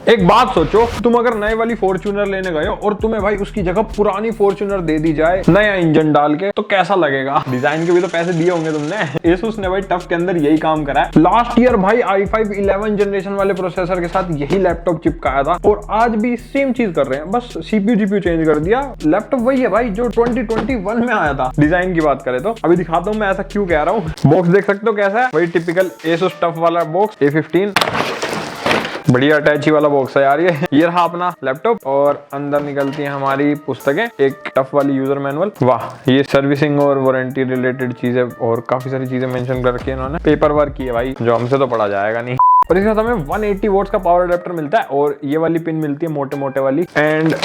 एक बात सोचो, तुम अगर नए वाली फॉर्च्यूनर लेने गए हो और तुम्हें भाई उसकी जगह पुरानी फॉर्च्यूनर दे दी जाए नया इंजन डाल के, तो कैसा लगेगा? डिजाइन के भी तो पैसे दिए होंगे तुमने। Asus ने भाई टफ के अंदर यही काम करा है। लास्ट ईयर भाई i5 11 जनरेशन वाले प्रोसेसर के साथ यही लैपटॉप चिपकाया था और आज भी सेम चीज कर रहे हैं, बस CPU GPU चेंज कर दिया। लैपटॉप वही है भाई जो 2021 में आया था। डिजाइन की बात करें तो अभी दिखाता हूँ मैं ऐसा क्यों कह रहा हूँ। बॉक्स देख सकते हो कैसा है, वही टिपिकल Asus टफ वाला बॉक्स A15, बढ़िया अटैची वाला बॉक्स है यार ये रहा अपना लैपटॉप और अंदर निकलती है हमारी पुस्तकें, एक टफ वाली यूजर मैनुअल। वाह, ये सर्विसिंग और वारंटी रिलेटेड चीजें और काफी सारी चीजें मेंशन कर रखी है इन्होंने। पेपर वर्क की है भाई, जो हमसे तो पढ़ा जाएगा नहीं। और इसके साथ हमें 180 वोल्ट का पावर अडेप्टर मिलता है और ये वाली पिन मिलती है मोटे मोटे वाली, एंड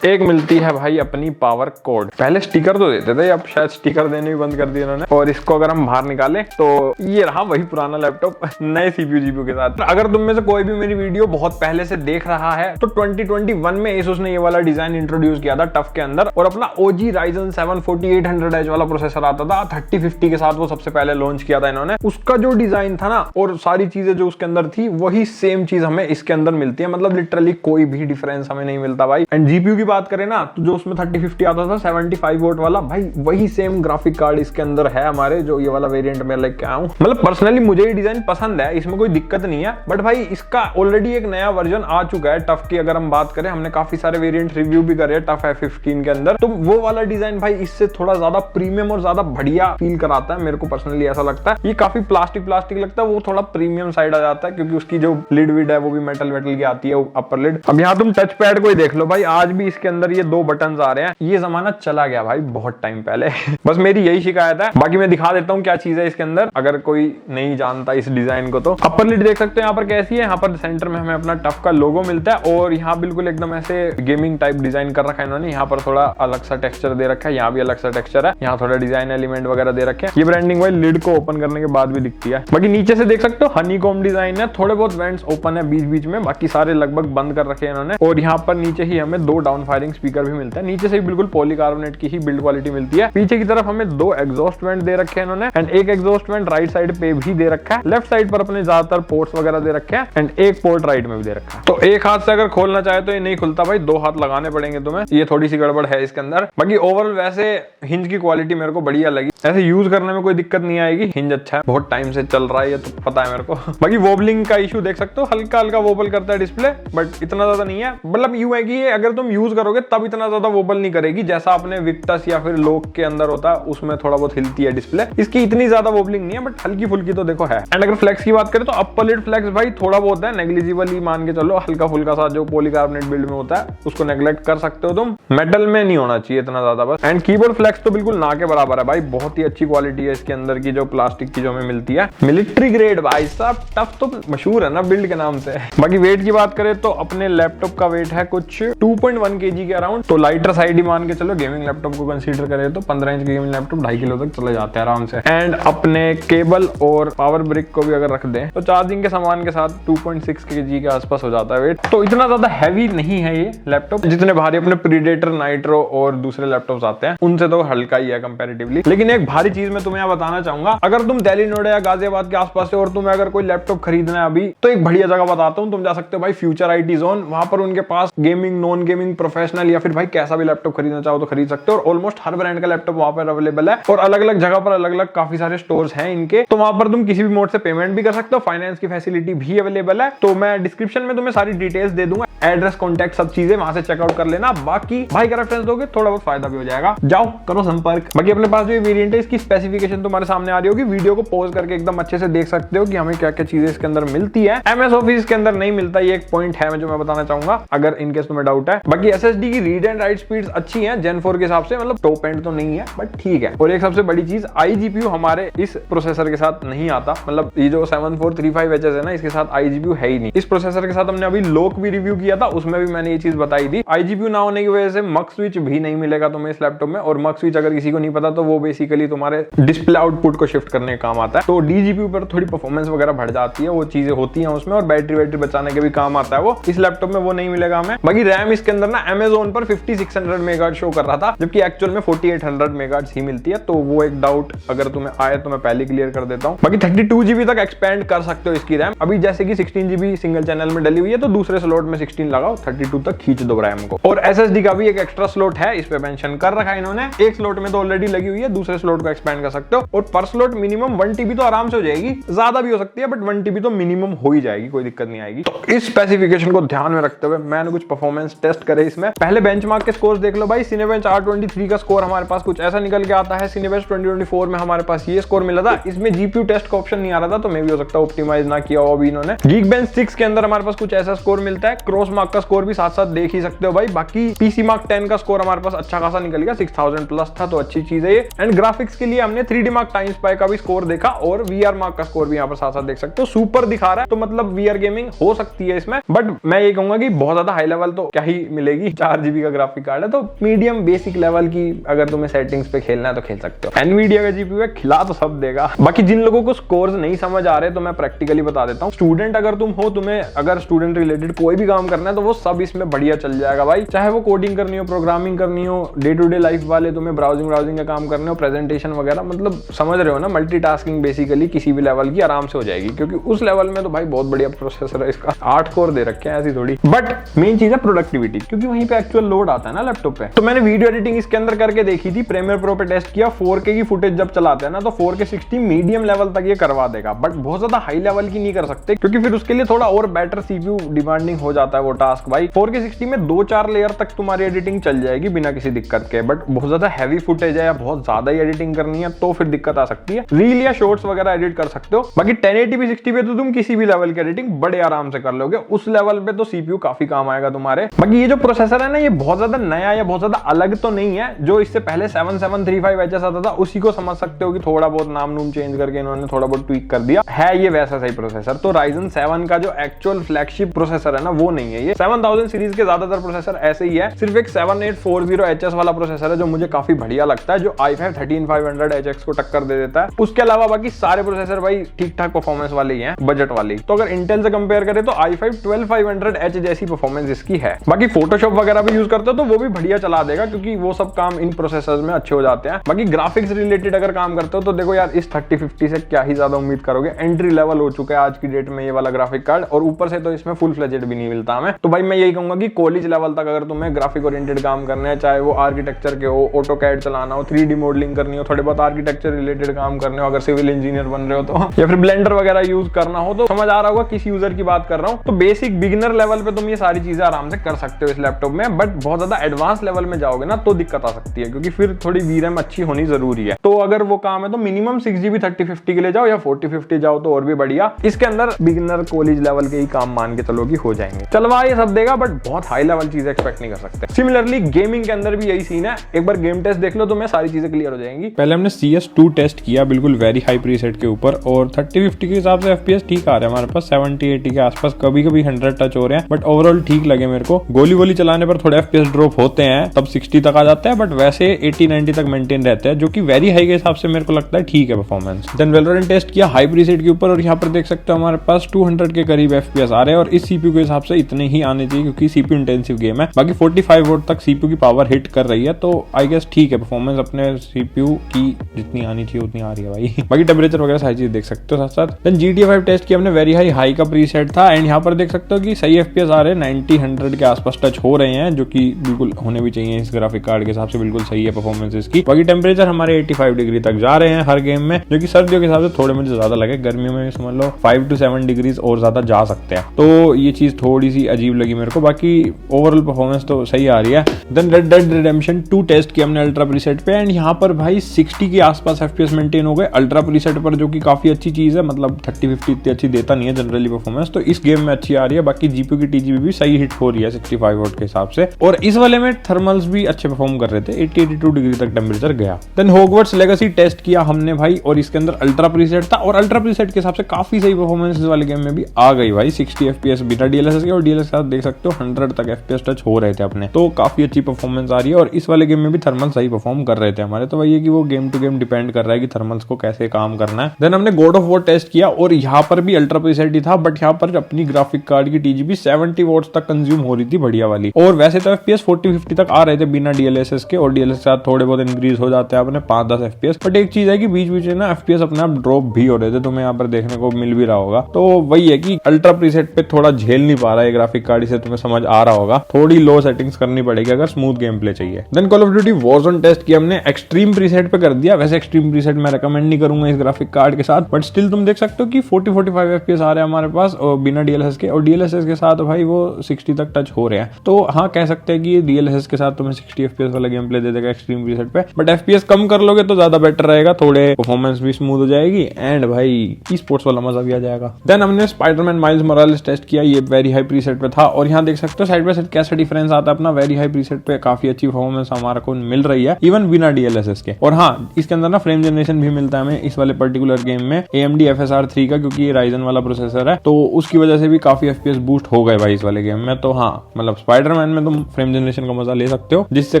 एक मिलती है भाई अपनी पावर कोड। पहले स्टिकर तो देते थे, अब शायद स्टिकर देने भी बंद कर दिए इन्होंने। और इसको अगर हम बाहर निकालें तो ये रहा वही पुराना लैपटॉप नए CPU GPU के साथ। अगर तुम में से कोई भी मेरी वीडियो बहुत पहले से देख रहा है तो 2021 में Asus ने ये वाला डिजाइन इंट्रोड्यूस किया था टफ के अंदर, और अपना OG Ryzen 7 4800H वाला प्रोसेसर आता था 3050 के साथ, वो सबसे पहले लॉन्च किया था इन्होंने। उसका जो डिजाइन था ना और सारी चीजें जो उसके अंदर थी वही सेम चीज हमें इसके अंदर मिलती है, मतलब लिटरली कोई भी डिफरेंस हमें नहीं मिलता भाई। एंड GPU की बात करें ना तो जो उसमें 3050 आता था 75 वोट वाला, भाई वही सेम ग्राफिक कार्ड इसके अंदर है हमारे, जो ये वाला वेरिएंट में लेके आया हूं। मतलब पर्सनली मुझे ये डिजाइन पसंद है, इसमें कोई दिक्कत नहीं है, बट भाई इसका ऑलरेडी एक नया वर्जन आ चुका है टफ की। अगर हम बात करें, हमने काफी सारे वेरिएंट रिव्यू भी करे टफ F15 के अंदर, तो वो वाला डिजाइन भाई इससे थोड़ा ज्यादा प्रीमियम और ज्यादा बढ़िया फील कराता है। मेरे को पर्सनली ऐसा लगता है। ये काफी प्लास्टिक लगता है, वो थोड़ा प्रीमियम साइड आ जाता है क्योंकि उसकी जो लिड विड है वो भी मेटल की आती है, अपर लिड। अब यहाँ तुम टच पैड को ही देख लो भाई, आज भी इसके अंदर ये 2 बटन आ रहे हैं। ये जमाना चला गया भाई बहुत टाइम पहले। बस मेरी यही शिकायत है। बाकी मैं दिखा देता हूँ क्या चीज है इसके अंदर, अगर कोई नहीं जानता इस डिजाइन को। तो अपर लिड देख सकते हो यहाँ पर कैसी है। यहाँ पर सेंटर में हमें अपना टफ का लोगो मिलता है और यहाँ बिल्कुल एकदम ऐसे गेमिंग टाइप डिजाइन कर रखा है इन्होंने। यहाँ पर थोड़ा अलग सा टेक्सचर दे रखा है, यहाँ भी अलग सा टेक्सचर है, यहाँ थोड़ा डिजाइन एलिमेंट वगैरह दे रखे हैं। ये ब्रांडिंग भाई लिड को ओपन करने के बाद भी दिखती है। बाकी नीचे से देख सकते हो हनीकॉम डिजाइन है, थोड़े बहुत वेंट्स ओपन है बीच बीच में, बाकी सारे लगभग बंद कर रखे हैं इन्होंने। और यहाँ पर नीचे ही हमें 2 डाउन फायरिंग स्पीकर भी मिलता है। नीचे से बिल्कुल पॉलीकार्बोनेट की ही बिल्ड क्वालिटी मिलती है। पीछे की तरफ हमें 2 एग्जॉस्ट वेंट दे रखे हैं इन्होंने, एंड एक एग्जॉस्ट वेंट राइट साइड पे भी दे रखा है। लेफ्ट साइड पर अपने ज्यादातर पोर्ट्स वगैरह दे रखे हैं, एंड एक पोर्ट राइट में भी दे रखा है। तो एक हाथ से अगर खोलना चाहे तो ये नहीं खुलता भाई, 2 हाथ लगाने पड़ेंगे तुम्हें। ये थोड़ी सी गड़बड़ है इसके अंदर। बाकी ओवरऑल वैसे हिंज की क्वालिटी मेरे को बढ़िया लगी, ऐसे यूज करने में कोई दिक्कत नहीं आएगी। हिंज अच्छा है, बहुत टाइम से चल रहा है ये तो पता है मेरे को। बाकी वोबलिंग का इशू देख सकते हो, हल्का हल्का वोबल करता है डिस्प्ले, बट इतना ज्यादा नहीं है। मतलब यूं है कि अगर तुम यूज करोगे तब इतना ज्यादा वोबल नहीं करेगी जैसा अपने विक्टस या फिर लोक के अंदर होता है, उसमें थोड़ा बहुत हिलती है डिस्प्ले। इसकी इतनी ज्यादा वोबलिंग नहीं है, बट हल्की फुल्की तो देखो है। एंड अगर फ्लेक्स की बात करें तो अपर लिड फ्लेक्स भाई थोड़ा बहुत है, नेग्लिजिबल ही मान के चलो, हल्का फुल्का सा जो पॉलीकार्बोनेट बिल्ड में होता है उसको नेग्लेक्ट कर सकते हो तुम, मेटल में नहीं होना चाहिए इतना ज्यादा बस। एंड कीबोर्ड फ्लेक्स तो बिल्कुल ना के बराबर है भाई, बहुत ही अच्छी क्वालिटी है इसके अंदर की, जो प्लास्टिक की जो हमें मिलती है। मिलिट्री ग्रेड भाई साहब, टफ तो मशहूर है ना बिल्ड के नाम से। बाकी वेट की बात करें तो अपने लैपटॉप का वेट है कुछ 2.1 kg के अराउंड, तो लाइटर साइड ही मान के चलो। गेमिंग लैपटॉप को कंसीडर करें तो 15 इंच गेमिंग लैपटॉप 2.5 किलो तक चले जाते हैं आराम से। एंड अपने केबल और पावर ब्रिक को भी अगर रख दें तो चार्जिंग के सामान के साथ 2.6 kg के आसपास हो जाता है वेट। तो इतना ज्यादा हैवी नहीं है ये लैपटॉप, जितने भारी अपने प्रीडेटर, नाइट्रो और दूसरे लैपटॉप्स आते हैं उनसे तो हल्का ही है कंपैरेटिवली। लेकिन एक भारी चीज मैं तुम्हें यहाँ बताना चाहूंगा, अगर तुम दिल्ली, नोएडा या गाजियाबाद के आसपास से और तुम्हें अगर कोई लैपटॉप खरीदना है अभी, तो एक बढ़िया जगह बताता हूँ, तुम जा सकते हो भाई फ्यूचर IT जोन। वहां पर उनके पास गेमिंग, नॉन गेमिंग, प्रोफेशनल या फिर भाई कैसा भी लैपटॉप खरीदना चाहो तो खरीद सकते हो। और ऑलमोस्ट हर ब्रांड का लैपटॉप वहां पर अवेलेबल है और अलग अलग जगह पर अलग अलग काफी सारे स्टोर्स हैं इनके, तो वहां पर तुम किसी भी मोड से पेमेंट भी कर सकते हो, फाइनेंस की फैसिलिटी भी अवेलेबल है। तो मैं डिस्क्रिप्शन में तुम्हें सारी डिटेल्स दे दूंगा, एड्रेस, कॉन्टैक्ट, सब चीजें वहां से चेकआउट कर लेना। बाकी भाई का रेफरेंस दोगे थोड़ा बहुत फायदा भी हो जाएगा, जाओ करो संपर्क। बाकी अपने पास जो ये वेरिएंट है इसकी स्पेसिफिकेशन तुम्हारे सामने आ रही होगी, वीडियो को पॉज करके एकदम अच्छे से देख सकते हो कि हमें क्या क्या चीजें इसके अंदर मिलती है। MS ऑफिस के अंदर नहीं मिलता, ये एक पॉइंट है जो मैं बताना चाहूंगा अगर इनकेस तुम्हें डाउट है। बाकी SSD की रीड एंड राइट स्पीड्स अच्छी हैं Gen 4 के हिसाब से, मतलब टॉप एंड तो नहीं है बट ठीक है। और एक सबसे बड़ी चीज, iGPU हमारे इस प्रोसेसर के साथ नहीं आता, मतलब ये जो 7435HS है ना, इसके साथ iGPU है ही नहीं। इस प्रोसेसर के साथ हमने अभी लोक भी रिव्यू किया था, उसमें भी मैंने ये चीज बताई थी। iGPU ना होने की वजह से मक स्विच भी नहीं मिलेगा तुम्हें इस लैपटॉप में। और मक स्विच अगर किसी को नहीं पता तो वो बेसिकली तुम्हारे डिस्प्ले आउटपुट को शिफ्ट करने का काम आता है। तो DGPU पर थोड़ी परफॉर्मेंस वगैरह बढ़ जाती है, वो चीजें होती है उसमें, और बैटरी बचाने के भी काम आता है वो। इस लैपटॉप में वो नहीं मिलेगा हमें। बाकी रैम इसके अंदर ना Amazon पर 5600 मेगाहर्ट्ज शो कर रहा था, जबकि एक्चुअल में 4800 मेगाहर्ट्ज ही मिलती है। तो वो एक डाउट अगर तुम्हें आए तो मैं पहले क्लियर कर देता हूँ। बाकी 32 GB तक एक्सपेंड कर सकते हो इसकी रैम। अभी जैसे कि 16 GB सिंगल चैनल में डली हुई है, तो दूसरे स्लॉट में 16 16 लगाओ, 32 तक खींच दो रैम को। और SSD का भी एक एक्स्ट्रा स्लॉट है, इस पे मेंशन कर रखा है इन्होंने। एक स्लॉट में तो ऑलरेडी लगी हुई है, दूसरे स्लॉट को एक्सपेंड कर सकते हो। और पर स्लॉट मिनिमम 1 TB तो आराम से हो जाएगी, ज्यादा भी हो सकती है बट 1 TB तो मिनिमम हो ही जाएगी, कोई दिक्कत नहीं आएगी। तो इस स्पेसिफिकेशन को ध्यान में रखते हुए मैंने कुछ परफॉर्मेंस टेस्ट करे इसमें। पहले बेंचमार्क के स्कोर देख लो भाई। सिनेबेंच R23 का स्कोर हमारे पास कुछ ऐसा निकल के आता है। सिनेबेंच 2024 में हमारे पास ये स्कोर मिला था, इसमें GPU टेस्ट का ऑप्शन नहीं आ रहा था, तो मे भी हो सकता है ऑप्टिमाइज ना किया हो अभी इन्होंने। Geekbench 6 के अंदर हमारे पास कुछ ऐसा स्कोर मिलता है। क्रॉस मार्क का स्कोर भी साथ साथ देख ही सकते हो भाई। बाकी PC मार्क 10 का स्कोर हमारे पास अच्छा खासा निकल गया, 6000 प्लस था, तो अच्छी चीज है ये। एंड ग्राफिक्स के लिए हमने 3D मार्क टाइम स्पाई का भी स्कोर देखा और VR मार्क का स्कोर भी यहाँ पर साथ साथ देख सकते हो। सुपर दिखा रहा है, तो मतलब VR गेमिंग हो सकती है इसमें। बट मैं ये कहूंगा कि बहुत ज्यादा हाई लेवल तो क्या ही मिलेगी, 4 GB का ग्राफिक कार्ड है, तो मीडियम बेसिक लेवल की अगर तुम्हें सेटिंग्स पे खेलना है तो खेल सकते हो। Nvidia का GPU है, खिला तो सब देगा। बाकी जिन लोगों को स्कोर्स नहीं समझ आ रहे तो मैं प्रैक्टिकली बता देता हूँ। स्टूडेंट अगर तुम हो, तुम्हें अगर स्टूडेंट रिलेटेड कोई भी काम करना है तो वो सब इसमें बढ़िया चल जाएगा भाई। चाहे वो कोडिंग करनी हो, प्रोग्रामिंग करनी हो, डे टू डे लाइफ वाले तुम्हें ब्राउजिंग का काम करने हो, प्रेजेंटेशन वगैरह, मतलब समझ रहे हो ना, मल्टीटास्किंग बेसिकली किसी भी लेवल की आराम से हो जाएगी, क्योंकि उस लेवल में तो भाई बहुत बढ़िया प्रोसेसर है इसका। 8 कोर दे रखे हैं, ऐसी थोड़ी। बट मेन चीज है प्रोडक्टिविटी, क्योंकि वहीं पे एक्चुअल लोड आता है ना लैपटॉप पे। तो मैंने वीडियो एडिटिंग इसके अंदर करके देखी थी, प्रीमियर प्रो पे टेस्ट किया। 4K की फुटेज जब चलाते हैं ना तो 4K 60 मीडियम लेवल तक ये करवा देगा, बट बहुत ज्यादा हाई लेवल की नहीं कर सकते, क्योंकि फिर उसके लिए थोड़ा और बेटर CPU डिमांडिंग हो जाता है वो टास्क भाई। 4K 60 में 2-4 लेयर तक तुम्हारी एडिटिंग चल जाएगी बिना किसी दिक्कत के। बट बहुत ज्यादा हैवी फुटेज है या बहुत ज्यादा ही एडिटिंग करनी है तो फिर दिक्कत आ सकती है। रील या शॉर्ट्स वगैरह एडिट कर सकते हो। बाकी 1080p 60 पे तो तुम किसी भी लेवल की एडिटिंग बड़े आराम से कर लोगे, उस लेवल पे तो CPU काफी काम आएगा तुम्हारे। बाकी ये जो प्रोसेसर है ना, ये बहुत ज्यादा नया या बहुत ज्यादा अलग तो नहीं है। जो इससे पहले 7735HS आता था उसी को समझ सकते हो कि थोड़ा बहुत नाम चेंज करके इन्होंने थोड़ा बहुत ट्वीक कर दिया है। ये वैसा सही प्रोसेसर तो Ryzen 7 का जो एक्चुअल फ्लैगशिप प्रोसेसर है ना, वो नहीं है ये। 7000 सीरीज के ज्यादातर प्रोसेसर ऐसे ही है। सिर्फ एक 7840HS वाला प्रोसेसर है जो मुझे काफी बढ़िया लगता है, जो i5 13500HX को टक्कर दे देता है। उसके अलावा बाकी सारे प्रोसेसर भाई ठीक ठाक परफॉर्मेंस वाले ही हैं, बजट वाले। तो अगर इंटेल से कंपेयर करें तो i5 12500H जैसी परफॉर्मेंस इसकी है। बाकी फोटोशॉप वगैरह भी यूज करते हो तो वो भी बढ़िया चला देगा, क्योंकि वो सब काम इन प्रोसेसर्स में अच्छे हो जाते हैं। बाकी ग्राफिक्स रिलेटेड अगर काम करते हो तो देखो यार, इस 3050 से क्या ही ज्यादा उम्मीद करोगे। एंट्री लेवल हो चुका है आज की डेट में ये वाला ग्राफिक कार्ड, और ऊपर से तो इसमें फुल फ्लेजेड भी नहीं मिलता हमें। तो भाई मैं यही कहूंगा कि कॉलेज लेवल तक अगर तुम्हें ग्राफिक ओरिएंटेड काम करना है, चाहे वो आर्किटेक्चर के हो, ऑटोकैड चलाना हो, 3D मॉडलिंग करनी हो, थोड़े बहुत आर्किटेक्चर रिलेटेड काम करने हो, अगर सिविल इंजीनियर बन रहे हो तो, या फिर ब्लेंडर वगैरह यूज करना हो, तो समझ आ रहा होगा किस यूजर की बात कर रहा हूँ। तो बेसिक बिगिनर लेवल पे तुम ये सारी चीजें आराम से कर सकते हो इस लैपटॉप में। बट बहुत ज्यादा एडवांस लेवल में जाओगे ना तो दिक्कत आ सकती है, क्योंकि फिर थोड़ी VRAM अच्छी होनी जरूरी है। तो अगर वो काम है तो मिनिमम 6GB 3050 के लिए जाओ, या 4050 जाओ तो और भी बढ़िया। इसके अंदर बिगिनर कॉलेज लेवल के ही काम मान के चलो कि हो जाएंगे। चलवा ये सब देगा, बट बहुत हाई लेवल चीजें एक्सपेक्ट नहीं कर सकते। सिमिलरली गेमिंग के अंदर भी यही सीन है। एक बार गेम टेस्ट देख लो तो मैं सारी चीजें क्लियर हो जाएंगी। पहले हमने CS2 टेस्ट किया बिल्कुल वेरी हाई प्रीसेट के ऊपर, और 3050 के हिसाब से FPS ठीक आ रहे हैं हमारे पास, 70-80 के आसपास, कभी कभी 100 टच हो रहे हैं, बट ओवरऑल ठीक लगे मेरे को। गोली चलाने पर थोड़े FPS ड्रॉप होते हैं, तब 60 तक आ जाता है, बट वैसे 80-90 तक मेंटेन रहता है, जो कि वेरी हाई के हिसाब से मेरे को लगता है ठीक है परफॉर्मेंस। देन वैलोरेंट टेस्ट किया हाई प्रीसेट के ऊपर, और यहाँ पर देख सकते हो हमारे पास 200 के करीब FPS आ रहे हैं, और इस CPU के हिसाब से इतने ही आने चाहिए, क्योंकि CPU इंटेंसिव गेम है। बाकी 45 वोट तक CPU की पावर हिट कर रही है, तो आई गेस ठीक है परफॉर्मेंस अपने CPU की जितनी आनी चाहिए उतनी आ रही है भाई। बाकी टेम्परेचर वगैरह सारी चीज देख सकते हो साथ साथ। देन GTA 5 टेस्ट किया हमने, वेरी हाई का प्रीसेट था, एंड यहाँ पर देख सकते हो कि सही FPS आ रहे हैं, 90-100 के आसपास टच हो रहे हैं, जो कि बिल्कुल होने भी चाहिए इस ग्राफिक कार्ड के हिसाब से, बिल्कुल सही है परफॉर्मेंस इसकी। बाकी टेम्परेचर हमारे 85 डिग्री तक जा रहे हैं हर गेम में, जो कि सर्दियों के हिसाब से थोड़े मुझे ज्यादा लगे। गर्मियों में समझ लो 5 to 7 डिग्रीज और ज्यादा जा सकते हैं, तो ये चीज थोड़ी सी अजीब लगी मेरे को। बाकी ओवरऑल परफॉर्मेंस तो सही आ रही है। Then red dead redemption 2 test किया हमने अल्ट्रा प्रीसेट पे, एंड यहाँ पर भाई 60 के आसपास FPS मेंटेन हो गए अल्ट्रा प्रीसेट पर, जो कि काफी अच्छी चीज है। मतलब 3050 इतनी अच्छी देता नहीं है जनरली परफॉर्मेंस, तो इस गेम में अच्छी आ रही है। बाकी GPU की TGB भी सही हिट हो रही है 65 वोट के हिसाब से, और इस वाले में थर्मल्स भी अच्छे परफॉर्म कर रहे थे, 80-82 डिग्री तक टेम्परेचर गया। देन हॉगवर्ट्स लेगेसी टेस्ट किया हमने भाई, और इसके अंदर अल्ट्रा प्रीसेट था, और अल्ट्रा प्रीसेट के हिसाब से काफी सही परफॉर्मेंस इस वाले गेम में भी आ गई भाई। 60 FPS बिना DLSS के, और DLSS के साथ देख सकते हो 100 तक FPS टच हो रहे थे अपने, तो काफी अच्छी परफॉर्मेंस आ रही है। और इस वाले गेम में भी थर्मल सही परफॉर्म कर रहे थे हमारे, तो वही है कि वो गेम टू गेम डिपेंड कर रहा है कि थर्मल्स को कैसे काम करना है। देन हमने गॉड ऑफ वॉर टेस्ट किया, और यहाँ पर भी अल्ट्रा प्रीसेट ही था, बट यहाँ पर अपनी ग्राफिक कार्ड की TGB 70 वोट्स तक कंज्यूम हो रही थी बढ़िया वाली, और वैसे तो FPS 40-50 तक आ रहे थे बिना DLSS के, और DLSS के साथ थोड़े बहुत इंक्रीज हो जाते हैं अपने 5-10 FPS। बट एक चीज है कि बीच बीच में ना FPS अपने आप ड्रॉप भी हो रहे थे, तुम्हें यहाँ पर देखने को मिल भी रहा होगा। तो वही है कि अल्ट्रा प्रीसेट पे थोड़ा झेल नहीं पा रहा है ग्राफिक कार्ड, इसे तुम्हें समझ आ रहा होगा। थोड़ी लो सेटिंग्स करनी पड़ेगी अगर स्मूथ गेम प्ले चाहिए। Then call of duty warzone test किया हमने, एक्सट्रीम प्रीसेट पे कर दिया। वैसे एक्सट्रीम प्रीसेट मैं रेकमेंड नहीं करूंगा इस ग्राफिक कार्ड के साथ, बट स्टिल तुम देख सकते हो कि 40-45 FPS आ रहे हैं हमारे पास और बिना DLSS के, और DLSS के साथ भाई वो 60 तक टच हो रहे हैं। तो हाँ, कह सकते हैं कि DLSS के साथ तुम्हें 60 FPS वाला गेम प्ले दे देगा एक्सट्रीम प्रीसेट पे, बट FPS कम कर लोगे तो ज्यादा बेटर रहेगा, थोड़े परफॉर्मेंस भी स्मूथ हो जाएगी एंड भाई ई स्पोर्ट्स वाला मजा भी आ जाएगा। देन हमने स्पाइडरमैन माइल्स मोरालेस टेस्ट किया, ये वेरी हाई प्रीसेट पे था और यहाँ देख सकते हो साइड बाय साइड कैसा डिफरेंस आता है अपना। वेरी हाई प्रीसेट पे काफी अच्छी परफॉर्मेंस हमारे को मिल रही है इवन बिना DLSS के। और हाँ, इसके अंदर ना फ्रेम जनरेशन भी मिलता है हमें इस वाले पर्टिकुलर गेम में AMD FSR 3 का, क्योंकि ये राइजन वाला प्रोसेसर है, तो उसकी वजह से भी काफी FPS बूस्ट हो गए भाई इस वाले गेम में। तो हाँ, मतलब स्पाइडरमैन में तुम फ्रेम जनरेशन का मजा ले सकते हो, जिससे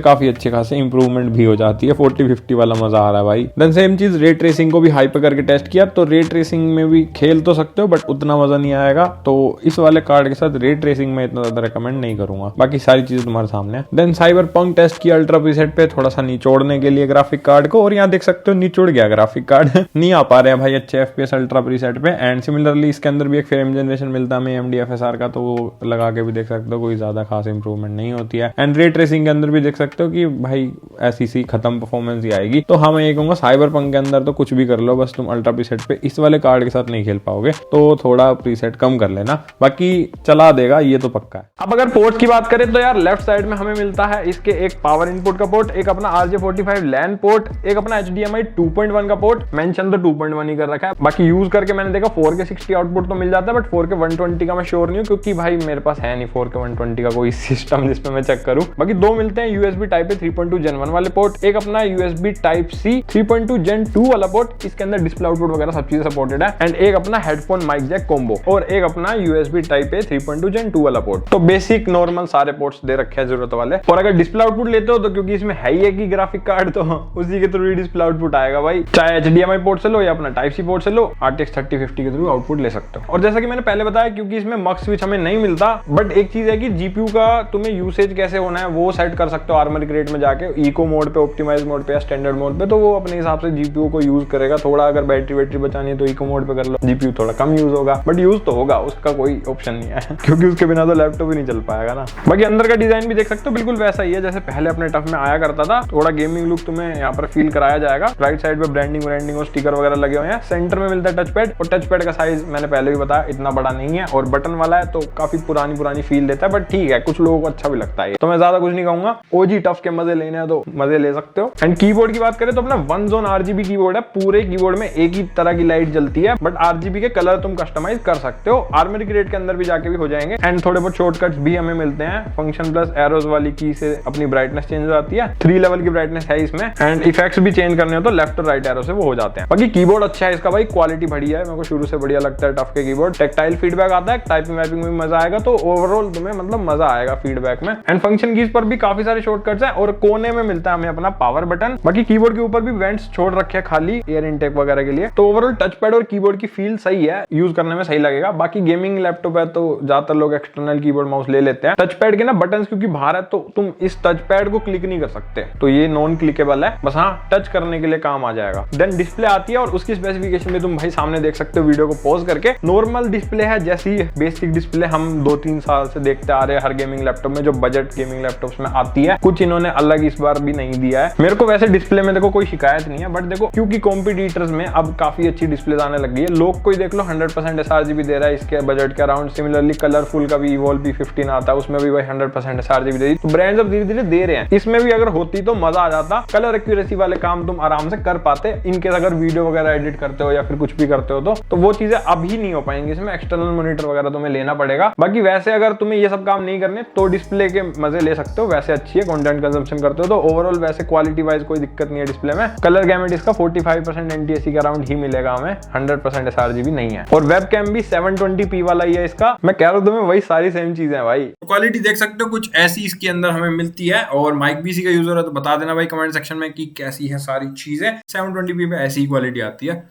काफी अच्छे खासे इंप्रूवमेंट भी हो जाती है। 40-50 वाला मजा आ रहा है भाई। देन सेम चीज रे ट्रेसिंग को भी हाई पे करके टेस्ट किया, तो रे ट्रेसिंग में भी खेल तो सकते हो बट उतना मजा नहीं आएगा, तो इस वाले कार्ड के साथ रे ट्रेसिंग में इतना ज्यादा रिकमेंड नहीं करूंगा। बाकी सारी चीजें तुम्हारे सामने है। देन साइबरपंक टेस्ट किया अल्ट्रा प्रीसेट पे, थोड़ा सा निचोड़ने के लिए ग्राफिक कार्ड को, और यहाँ देख सकते हो निचोड़ गया ग्राफिक कार्ड नहीं आ पा रहे हैं भाई अच्छे FPS अल्ट्रा प्रीसेट पे। एंड सिमिलरली इसके अंदर भी एक फ्रेम जनरेशन मिलता है हमें AMD FSR का, तो वो लगा के भी देख सकते हो कोई ज्यादा खास इंप्रूवमेंट नहीं होती है। एंड रे ट्रेसिंग के अंदर भी देख सकते हो कि भाई ऐसी सी खत्म परफॉर्मेंस ही आएगी। तो हाँ, मैं ये कहूंगा साइबरपंक के अंदर तो कुछ भी कर लो, बस तुम अल्ट्रा प्रीसेट पे इस वाले कार्ड के साथ नहीं खेल पाओगे, तो थोड़ा प्रीसेट कम कर लेना, बाकी चला देगा ये तो पक्का है। अब अगर पोर्ट की बात करें तो यार लेफ्ट साइड में हमें मिलता है इसके एक पावर इनपुट का पोर्ट, एक अपना RJ45 LAN पोर्ट, एक अपना HDMI 2.1 का पोर्ट। मेंशन तो 2.1 ही कर रखा है, बाकी यूज करके मैंने देखा 4K 60 आउटपुट तो मिल जाता है, बट 4K 120 का मैं श्योर नहीं हूँ, क्योंकि भाई मेरे पास है नहीं 4K 120 का कोई सिस्टम जिसपे मैं चेक करूँ। बाकी दो मिलते हैं USB Type A 3.2 Gen 1 वाले पोर्ट, एक अपना USB Type C 3.2 Gen 2 वाला पोर्ट, इसके अंदर डिस्प्ले आउटपुट वगैरह सब चीजें सपोर्टेड है, एंड एक अपना हेडफोन माइक जैक कॉम्बो, और एक अपना USB Type A 3.2 Gen 2 वाला पोर्ट। तो बेसिक नॉर्मल सारे पोर्ट्स दे रखे हैं जरूरत वाले। और अगर डिस्प्ले आउटपुट लेते हो तो क्योंकि इसमें है ही एक ही ग्राफिक कार्ड, तो उसी के थ्रू डिस्प्ले आउटपुट आएगा भाई, चाहे HDMI पोर्ट से लो या अपना Type C पोर्ट से लो, RTX 3050 के थ्रू आउटपुट ले सकते हो। और जैसा कि मैंने पहले बताया, क्योंकि इसमें मक्स स्विच हमें नहीं मिलता, बट एक चीज है कि GPU का तुम्हें यूसेज कैसे होना है वो सेट कर सकते हो आर्मरी ग्रेड में जाके, इको मोड पे, ऑप्टिमाइज मोड पे या स्टैंडर्ड मोड पे, तो वो अपने हिसाब से GPU को यूज करेगा। थोड़ा अगर बैटरी बचानी है तो इको मोड पे कर लो, GPU थोड़ा कम यूज होगा, बट यूज तो होगा, उसका कोई ऑप्शन नहीं है क्योंकि उसके बिना तो लैपटॉप ही नहीं चल पाएगा ना। बाकी अंदर का डिजाइन भी देख सकते हो बिल्कुल वैसा ही है जैसे पहले अपने टफ में आया करता था। थोड़ा गेमिंग लुक तुम्हें यहाँ पर फील कराया जाएगा। राइट साइड पे ब्रांडिंग और स्टिकर वगैरह लगे हुए हैं। सेंटर में मिलता है टच पैड, और टच पैड का साइज मैंने पहले भी बताया इतना बड़ा नहीं है, और बटन वाला है तो काफी पुरानी फील देता है, बट ठीक है, कुछ लोगों को अच्छा भी लगता है। तो मैं ज्यादा कुछ नहीं कहूंगा, OG टफ के मजे लेने हैं तो मजे ले सकते हो। एंड कीबोर्ड की बात करें तो अपना 1 Zone RGB कीबोर्ड है, पूरे कीबोर्ड में एक ही तरह की लाइट जलती है, बट RGB के कलर तुम कस्टमाइज कर सकते हो, आर्मरी ग्रेड के अंदर भी जाके भी हो जाएंगे। एंड थोड़े बहुत शॉर्टकट्स भी हमें मिलते हैं, फंक्शन प्लस एरोज वाली की से अपनी ब्राइटनेस चेंज हो जाती है, 3 लेवल की ब्राइटनेस है इसमें, एंड इफेक्ट्स भी चेंज करने हो तो लेफ्ट और राइट एरो से वो हो जाते हैं। बाकी कीबोर्ड अच्छा है इसका भाई, क्वालिटी बढ़िया है, मेरे को शुरू से बढ़िया लगता है टफ के कीबोर्ड। टेक्टाइल फीडबैक आता है, टाइपिंग वाइपिंग में भी मजा आएगा, तो ओवरऑल तुम्हें मतलब मजा आएगा फीडबैक में। एंड फंक्शन कीज पर भी काफी सारे शॉर्टकट्स हैं, और कोने में मिलता है हमें अपना पावर बटन। बाकी कीबोर्ड के ऊपर भी वेंट्स छोड़ रखे हैं खाली एयर इनटेक वगैरह के लिए। तो ओवरऑल टच पैड और कीबोर्ड की फील सही है, यूज करने में सही लगेगा। बाकी गेमिंग लैपटॉप है तो ज्यादातर लोग एक्सटर्नल कीबोर्ड माउस ले लेते हैं। टच पैड के ना बटन्स क्योंकि बाहर है तो तुम इस टच पैड को क्लिक नहीं कर सकते, तो ये नॉन क्लिकेबल है, बस हाँ टच करने के लिए काम आ जाएगा। देन डिस्प्ले आती है, और उसकी स्पेसिफिकेशन भी तुम भाई सामने देख सकते हो वीडियो को पॉज करके। नॉर्मल डिस्प्ले है, जैसी बेसिक डिस्प्ले हम 2-3 साल से देखते आ रहे हैं हर गेमिंग लैपटॉप में, जो बजट गेमिंग लैपटॉप्स में आती है। कुछ इन्होंने अलग इस बार भी नहीं दिया है। मेरे को वैसे डिस्प्ले में देखो कोई शिकायत नहीं है, बट देखो क्योंकि कॉम्पिटिटर्स में अब काफी अच्छी डिस्प्ले आने लगी है, लोग कोई देख लो 100% sRGB दे रहा है इसके बजट के अराउंड। सिमिलरली कलरफुल का भी इवॉल्व P15 आता है, उसमें भी भाई 100% sRGB दे दी, तो ब्रांड्स अब धीरे-धीरे दे रहे हैं। इसमें भी अगर होती तो मजा आ जाता, कलर एक्यूरेसी वाले काम तुम आराम से कर पाते, इनकेस अगर वीडियो वगैरह एडिट करते हो या फिर कुछ भी करते हो तो वो चीजें अभी नहीं हो पाएंगी। इसमें एक्सटर्नल मॉनिटर वगैरह तुम्हें लेना पड़ेगा। बाकी वैसे अगर तुम्हें ये सब काम नहीं करने तो डिस्प्ले के मजे ले सकते हो, वैसे अच्छी है, कंटेंट कंजम्पशन करते हो तो ओवरऑल वैसे क्वालिटी वाइज कोई दिक्कत नहीं है डिस्प्ले में। कलर गैमेट इसका 45% NTSC के अराउंड ही मिलेगा हमें, 100% sRGB नहीं है। और वेब कैम भी 720p वाला ही है इसका। मैं कह रहा हूं तुम्हें वही सारी सेम चीजें हैं भाई। क्वालिटी देख सकते हो कुछ ऐसी इसके अंदर हमें मिलती है, और माइक भी इसी का यूजर है तो बता देना भाई कमेंट सेक्शन में कि कैसी है सारी चीजें। 720p पे ऐसी ही क्वालिटी आती है,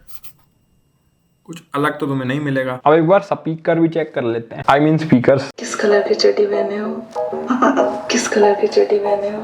कुछ अलग तो तुम्हें नहीं मिलेगा। अब एक बार स्पीकर भी चेक कर लेते हैं, I mean स्पीकर्स। किस कलर की चड्डी पहने हो? किस कलर की चड्डी पहने हो?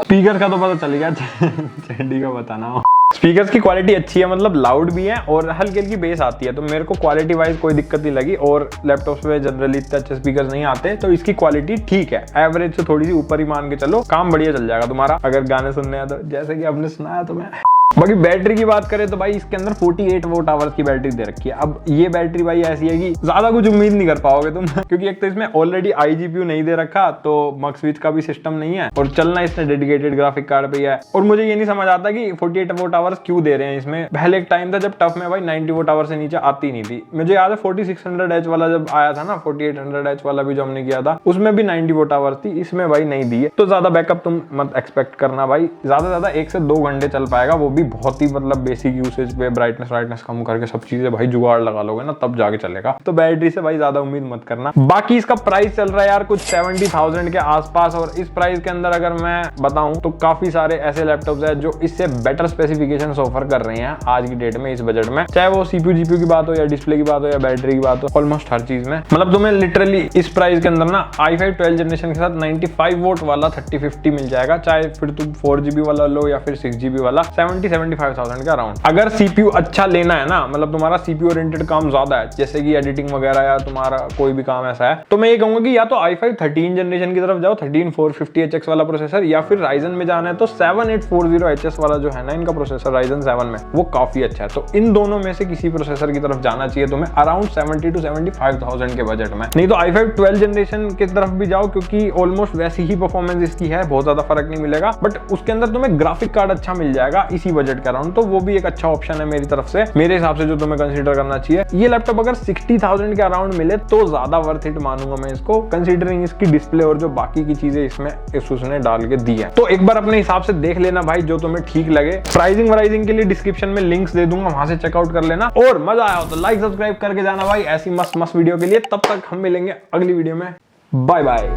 स्पीकर का तो पता चल गया, चड्डी का बताना हो। स्पीकर्स की क्वालिटी अच्छी है, मतलब लाउड भी है और हल्की हल्की बेस आती है, तो मेरे को क्वालिटी वाइज कोई दिक्कत नहीं लगी। और लैपटॉप्स पे जनरली इतने अच्छे स्पीकर्स नहीं आते, तो इसकी क्वालिटी ठीक है, एवरेज से थोड़ी सी ऊपर ही मान के चलो, काम बढ़िया चल जाएगा तुम्हारा अगर गाने सुनने हैं तो, जैसे कि आपने सुनाया तो मैं। बाकी बैटरी की बात करें तो भाई इसके अंदर 48 वोट आवर्स की बैटरी दे रखी है। अब ये बैटरी भाई ऐसी है कि ज्यादा कुछ उम्मीद नहीं कर पाओगे तुम क्योंकि एक तो इसमें ऑलरेडी iGPU नहीं दे रखा, तो मक स्विच का भी सिस्टम नहीं है, और चलना इसने डेडिकेटेड ग्राफिक कार्ड पे है। और मुझे ये नहीं समझ आता कि 48 वोट आवर्स क्यों दे रहे हैं इसमें। पहले एक टाइम था जब टफ में भाई 90 वोट आवर से नीचे आती नहीं थी। मुझे याद है 4600H वाला जब आया था ना, 4800H वाला भी जो हमने किया था, उसमें भी 90 वोट आवर्स थी, इसमें भाई नहीं दी है। तो ज्यादा बैकअप तुम मत एक्सपेक्ट करना भाई, ज्यादा से ज्यादा 1 से 2 घंटे चल पाएगा, वो भी बहुत ही मतलब बेसिक यूसेज पे ब्राइटनेस कम करके सब चीजें भाई जुगाड़ लगा लोगे ना तब जाके चलेगा। तो बैटरी से भाई ज्यादा उम्मीद मत करना। बाकी इसका प्राइस चल रहा है यार कुछ 70,000 के आसपास, और इस प्राइस के अंदर अगर मैं बताऊं तो काफी सारे ऐसे लैपटॉप्स हैं जो इससे बेटर स्पेसिफिकेशंस ऑफर कर रहे हैं आज की डेट में इस बजट में, चाहे वो CPU GPU की बात हो या डिस्प्ले की बात हो या बैटरी की बात हो, ऑलमोस्ट हर चीज में। मतलब तुम्हें लिटरली इस प्राइस के अंदर ना i5 12 जनरेशन के साथ 95 वोट वाला 3050 मिल जाएगा, चाहे फिर तुम 4GB वाला लो या फिर 6GB वाला, 70-75,000 अराउंड। अगर CPU अच्छा लेना है ना, मतलब तुम्हारा CPU ओरिएंटेड काम ज्यादा है, जैसे कि एडिटिंग वगैरह या तुम्हारा कोई भी काम ऐसा है, तो मैं ये कहूंगा कि या तो i5 13 जनरेशन की तरफ जाओ, 13450HX वाला प्रोसेसर, या फिर Ryzen में जाना है तो 7840HS वाला जो है ना इनका प्रोसेसर Ryzen 7 में, वो काफी अच्छा है। तो इन दोनों में से किसी प्रोसेसर की तरफ जाना चाहिए तुम्हें अराउंड 70-75,000 के बजट में। नहीं तो i5 12 जनरेशन की तरफ भी जाओ, क्योंकि ऑलमोस्ट वैसी ही परफॉर्मेंस इसकी है, बहुत ज्यादा फर्क नहीं मिलेगा, बट उसके अंदर तुम्हें ग्राफिक कार्ड अच्छा मिल जाएगा इसी बजट के अराउंड, तो वो भी एक अच्छा ऑप्शन है मेरी तरफ से, मेरे हिसाब से जो तुम्हें कंसीडर करना चाहिए। ये लैपटॉप अगर 60,000 के अराउंड मिले तो ज्यादा वर्थ इट मानूंगा मैं इसको, कंसीडरिंग इसकी डिस्प्ले और जो बाकी की चीजें इसमें Asus ने डाल के दी है। तो एक बार अपने हिसाब से देख लेना भाई जो तुम्हें ठीक लगे। प्राइसिंग के लिए डिस्क्रिप्शन में लिंक्स दे दूंगा, वहां से चेकआउट कर लेना, और मजा आया हो तो लाइक सब्सक्राइब करके जाना भाई ऐसी मस्त वीडियो के लिए। तब तक हम मिलेंगे अगली वीडियो में, बाय बाय।